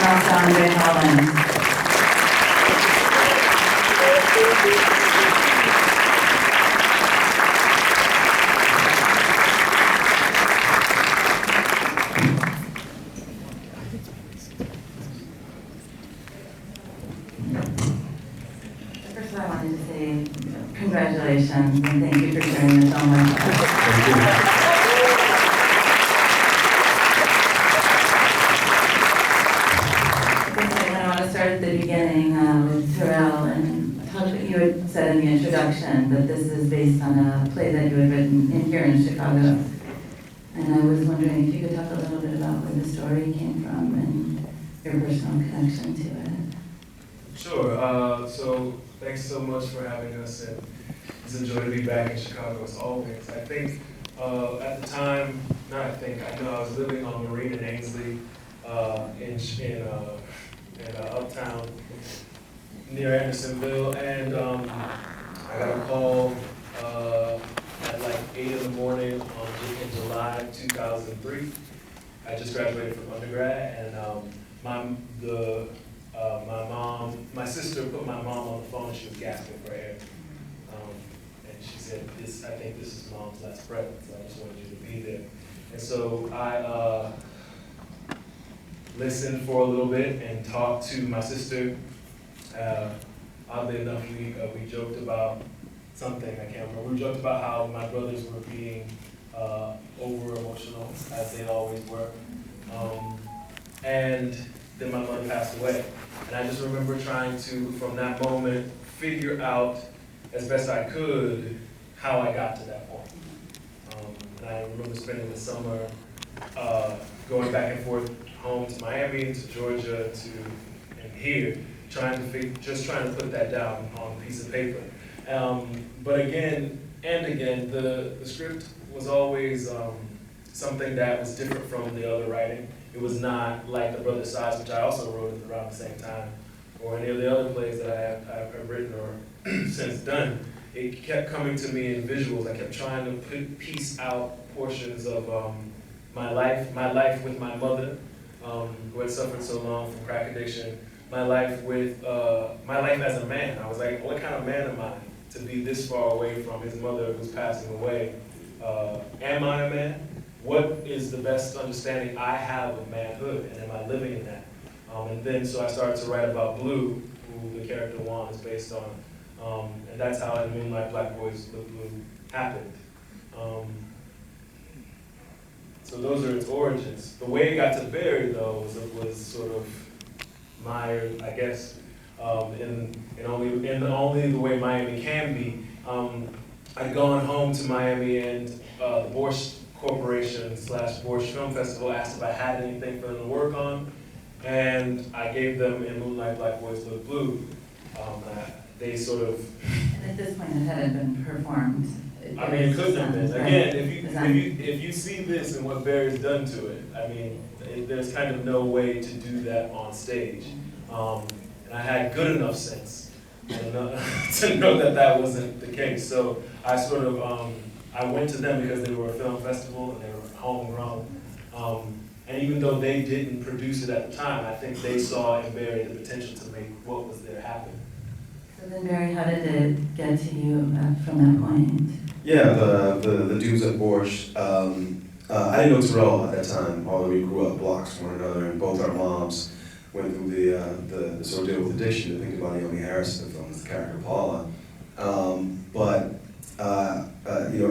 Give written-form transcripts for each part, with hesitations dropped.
Holland. First of all, I wanted to say congratulations and thank you for sharing this so much. Thank you. At the beginning with Tarell, and you had said in the introduction that this is based on a play that you had written here in Chicago. And I was wondering if you could talk a little bit about where the story came from and your personal connection to it. Sure. So thanks so much for having us, and it's a joy to be back in Chicago as always. I think at the time, I know I was living on Marine and Ainsley in uptown near Andersonville, and I got a call at like 8 in the morning in July 2003. I just graduated from undergrad, and my sister put my mom on the phone, and she was gasping for air. And she said, I think this is Mom's last breath, so I just wanted you to be there. And so I listened for a little bit and talked to my sister. Oddly enough, we joked about something, I can't remember. We joked about how my brothers were being over emotional, as they always were. And then my mother passed away. And I just remember trying to, from that moment, figure out as best I could how I got to that point. And I remember spending the summer going back and forth home to Miami, to Georgia, and here, trying to put that down on a piece of paper. But again and again, the script was always something that was different from the other writing. It was not like The Brother Size, which I also wrote around the same time, or any of the other plays that I've written or since done. It kept coming to me in visuals. I kept trying to piece out portions of my life with my mother, who had suffered so long from crack addiction, my life as a man. I was like, what kind of man am I to be this far away from his mother who's passing away? Am I a man? What is the best understanding I have of manhood, and am I living in that? And then so I started to write about Blue, who the character Juan is based on, and that's how in Moonlight, Black Boys Look Blue happened. So those are its origins. The way it got to Barry, though, was sort of mired, I guess, in only the way Miami can be. I'd gone home to Miami, and the Borscht Corporation / Borscht Film Festival asked if I had anything for them to work on, and I gave them in Moonlight, Black Boys Look Blue. They sort of. And at this point, it hadn't been performed. I mean, it couldn't have been. Again, if you see this and what Barry's done to it, I mean, there's kind of no way to do that on stage. And I had good enough sense to know that that wasn't the case. So I sort of, I went to them because they were a film festival and they were homegrown. And even though they didn't produce it at the time, I think they saw in Barry the potential to make what was there happen. So then, Barry, how did it get to you from that point? Yeah, the dudes at Borscht. I didn't know Tarell at that time, although we grew up blocks from one another, and both our moms went through the ordeal with addiction. To think about Naomie Harris in the film, the character Paula.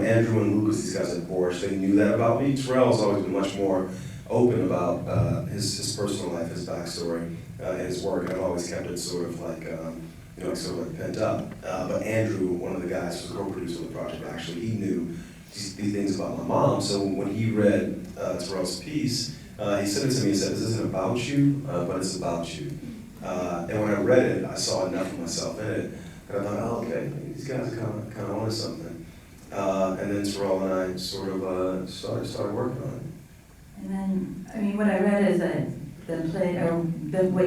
Andrew and Lucas, these guys at Borscht, they knew that about me. Tarell's always been much more open about his personal life, his backstory, his work. I've always kept it sort of like pent up. But Andrew, one of the guys who was a co-producer of the project, actually, he knew these things about my mom. So when he read Tarell's piece, he sent it to me and said, "This isn't about you, but it's about you." And when I read it, I saw enough of myself in it, and I thought, "Oh, okay, these guys are kind of onto something." And then Tarell and I sort of started working on it. And then, I mean, what I read is that the play, or what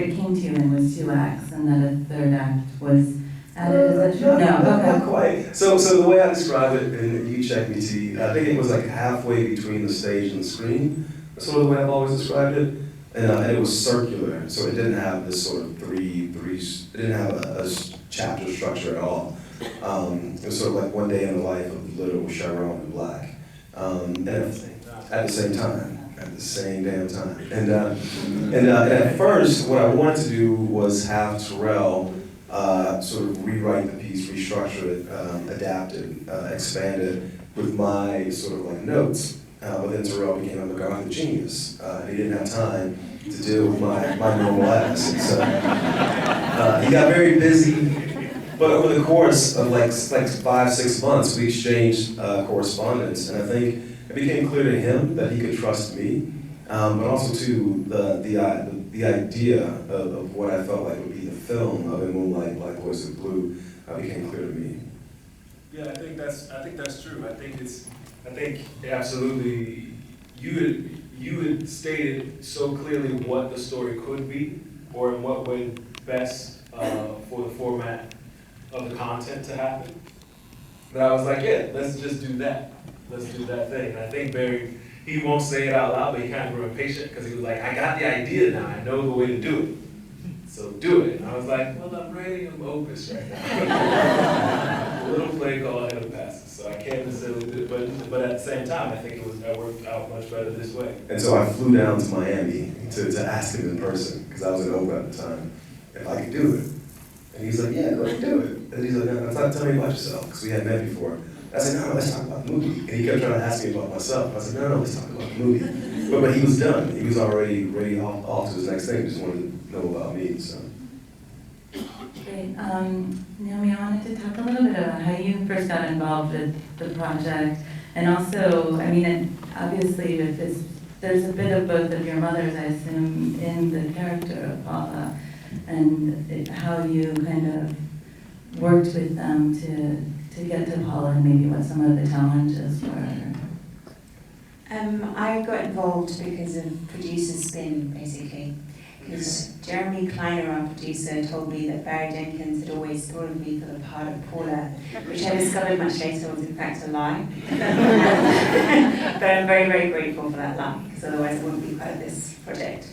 it came to you in was 2 acts, and that a 3rd act was added. Is that true? No, okay. Not quite. So the way I describe it, and you check me, T, I think it was like halfway between the stage and the screen. That's sort of the way I've always described it. And it was circular, so it didn't have this sort of it didn't have a chapter structure at all. It was sort of like one day in the life of little Sharon and Black. And at the same time, at the same damn time. And at first, what I wanted to do was have Tarell sort of rewrite the piece, restructure it, adapt it, expand it with my sort of like notes. But then Tarell became a McCarthy genius, and he didn't have time to deal with my normal ass. And so he got very busy. But over the course of like 5-6 months, we exchanged correspondence, and I think it became clear to him that he could trust me, but also too the idea of what I felt like would be the film of Moonlight, Black Boys of Blue became clear to me. Yeah, I think that's true. I think absolutely you had stated so clearly what the story could be, or in what way best for the format of the content to happen. But I was like, yeah, let's just do that. Let's do that thing. And I think Barry, he won't say it out loud, but he kind of grew impatient because he was like, I got the idea now. I know the way to do it. So do it. And I was like, well, I'm writing an opus right now. A little play called Head of Passes. So I can't necessarily do it. But at the same time, I think it worked out much better this way. And so I flew down to Miami to ask him in person, because I was in Oakland at the time, if I could do it. And he's like, yeah, go ahead and do it. And he's like, no, tell me about yourself, because we hadn't met before. I said, no, let's talk about the movie. And he kept trying to ask me about myself. I said, no, let's talk about the movie. But he was done. He was already ready off to his next thing. He just wanted to know about me, so. Great. Naomie, I wanted to talk a little bit about how you first got involved with the project. And also, I mean, obviously, there's a bit of both of your mothers, I assume, in the character of Paula, and how you kind of worked with them to get to Paula, and maybe what some of the challenges were. I got involved because of producer spin, basically. Because Jeremy Kleiner, our producer, told me that Barry Jenkins had always thought of me for the part of Paula, which I discovered much later was in fact a lie. But I'm very, very grateful for that lie, because otherwise I wouldn't be part of this project.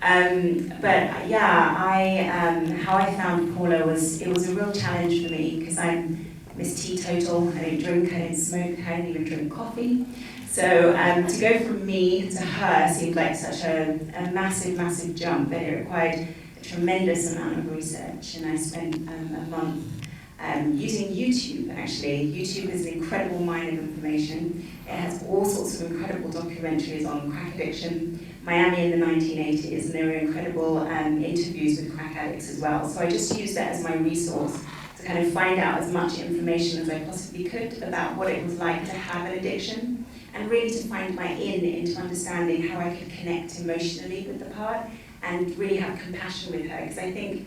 But yeah, how I found Paula was a real challenge for me, because I'm Miss Teetotal. I don't drink, I don't smoke, I don't even drink coffee. So to go from me to her seemed like such a massive, massive jump, and it required a tremendous amount of research. And I spent a month using YouTube, actually. YouTube is an incredible mine of information. It has all sorts of incredible documentaries on crack addiction, Miami in the 1980s, and there were incredible interviews with crack addicts as well. So I just used that as my resource to kind of find out as much information as I possibly could about what it was like to have an addiction, and really to find my into understanding how I could connect emotionally with the part and really have compassion with her, because I think,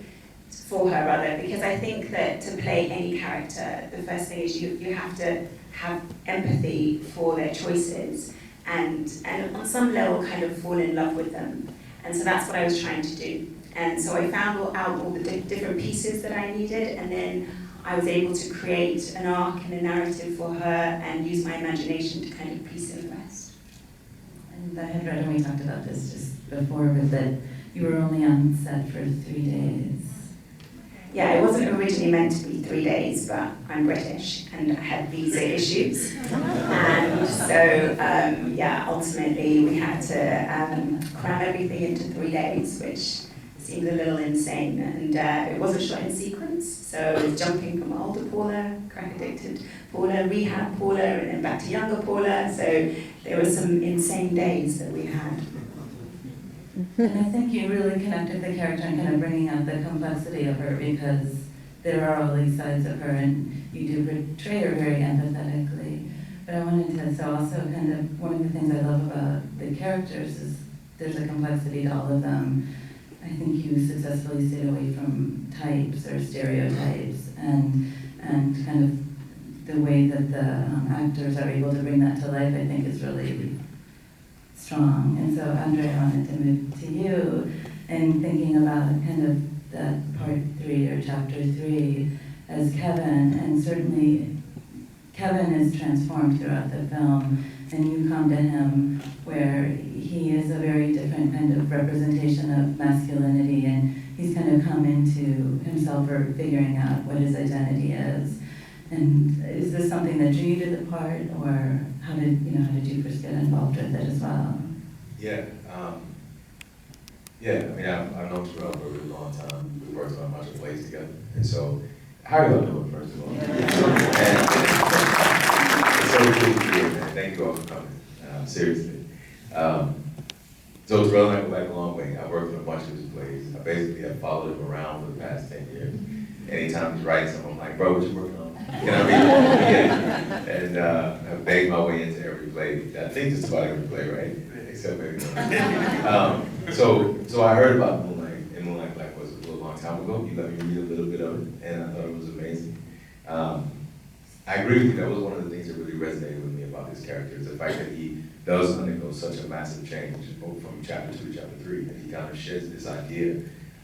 for her rather, because I think that to play any character, the first thing is you have to have empathy for their choices and on some level kind of fall in love with them. And so that's what I was trying to do. And so I found out all the different pieces that I needed, and then I was able to create an arc and a narrative for her and use my imagination to kind of piece in the rest. And I had read, and we talked about this just before, but that you were only on set for 3 days. Yeah, it wasn't originally meant to be 3 days, but I'm British and I had visa issues. And so, yeah, ultimately we had to cram everything into 3 days, which seemed a little insane. And it wasn't shot in sequence, so it was jumping from older Paula, crack-addicted Paula, rehab Paula, and then back to younger Paula. So there were some insane days that we had. And I think you really connected the character and kind of bringing out the complexity of her, because there are all these sides of her, and you do portray her very empathetically. But I wanted to, so also kind of, one of the things I love about the characters is there's a complexity to all of them. I think you successfully stayed away from types or stereotypes, and kind of the way that the actors are able to bring that to life, I think, is really strong. And so, Andre, I wanted to move to you, and thinking about kind of that part 3 or chapter 3 as Kevin, and certainly Kevin is transformed throughout the film, and you come to him where he is a very different kind of representation of masculinity, and he's kind of come into himself or figuring out what his identity is. And is this something that drew you to the part, or how did you first get involved with it as well? Yeah, I mean, I've known Tarell for a really long time. We worked on a bunch of plays together, and so how are you all doing, first of all? And it's so cool to be here, man. Thank you all for coming. Seriously. So Tarell and I go back a long way. I've worked on a bunch of his plays. I basically have followed him around for the past 10 years. Anytime he's writing something, I'm like, bro, what you working on? Can I read it? And I've begged my way into every play. I think just about every play, right? Except maybe not. So I heard about Moonlight, and Moonlight Black was a long time ago. You let me read a little bit of it, and I thought it was amazing. I agree with you. That was one of the things that really resonated with me about this character, is the fact that he does undergo such a massive change from chapter 2 to chapter 3, and he kind of sheds this idea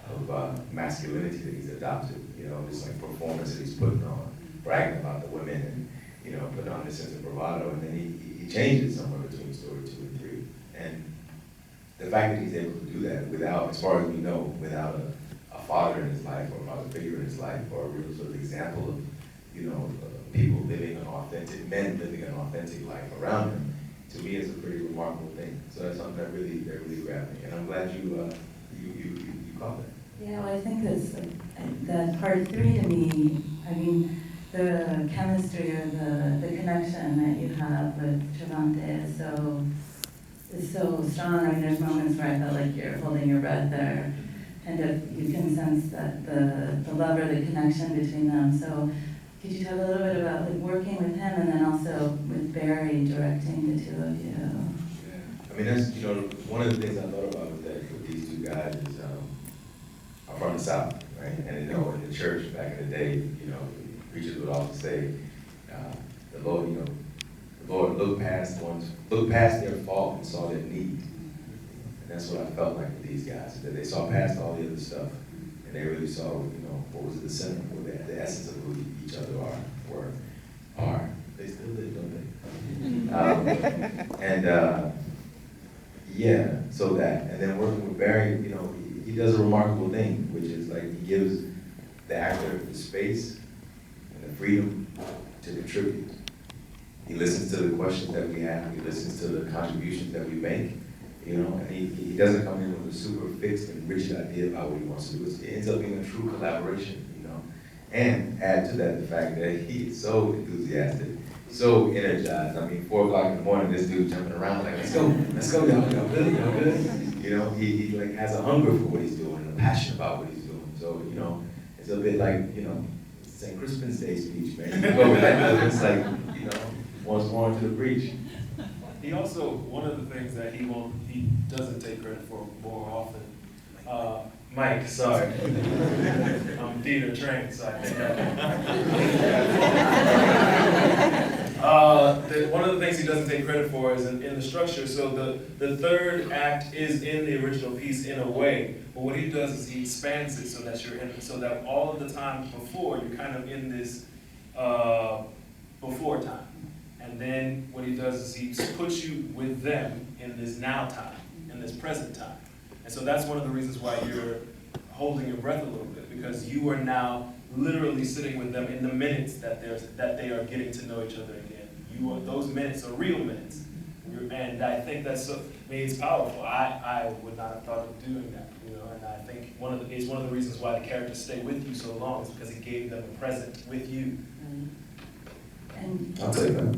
of masculinity that he's adopted, this like performance that he's putting on, bragging about the women, and putting on this sense of bravado, and then he changes somewhere between story 2 and 3. And the fact that he's able to do that without, as far as we know, without a father in his life, or a father figure in his life, or a real sort of example of, people living an authentic, men living an authentic life around him, to me is a pretty remarkable thing. So that's something that really grabbed me, and I'm glad you caught that. Yeah, well, I think that part 3 to me, I mean, the chemistry or the connection that you have with Travante is so strong. I mean, there's moments where I felt like you're holding your breath there, and you can sense that the love or the connection between them. So could you talk a little bit about like working with him, and then also with Barry directing the two of you? Yeah. I mean, that's, one of the things I thought about with these two guys is, I'm from the South, right? And in the church back in the day, preachers would often say, the Lord looked past their fault and saw their need. And that's what I felt like with these guys, that they saw past all the other stuff, and they really saw, what was at the center, what the essence of who each other are. They still live, don't they? Yeah, so that, and then working with Barry, he does a remarkable thing, which is like he gives the actor the space and the freedom to contribute. He listens to the questions that we have, he listens to the contributions that we make, and he doesn't come in with a super fixed and rigid idea about what he wants to do. It ends up being a true collaboration, And add to that the fact that he is so enthusiastic, so energized. I mean, 4 o'clock in the morning, this dude jumping around like, let's go, y'all good? He like has a hunger for what he's doing and a passion about what he's doing. So, it's a bit like, St. Crispin's Day speech, man. You go with that, it's like, once more into the breach. He also, one of the things that he doesn't take credit for more often, Mike, sorry. I'm theater trained, so I think one of the things he doesn't take credit for is in the structure. So the third act is in the original piece in a way, but what he does is he expands it so that all of the time before, you're kind of in this before time. And then what he does is he puts you with them in this now time, in this present time. And so that's one of the reasons why you're holding your breath a little bit, because you are now literally sitting with them in the minutes that they are getting to know each other again. Those minutes are real minutes. And I think it's powerful. I would not have thought of doing that, and I think it's one of the reasons why the characters stay with you so long, is because he gave them a present with you. And I'll take that.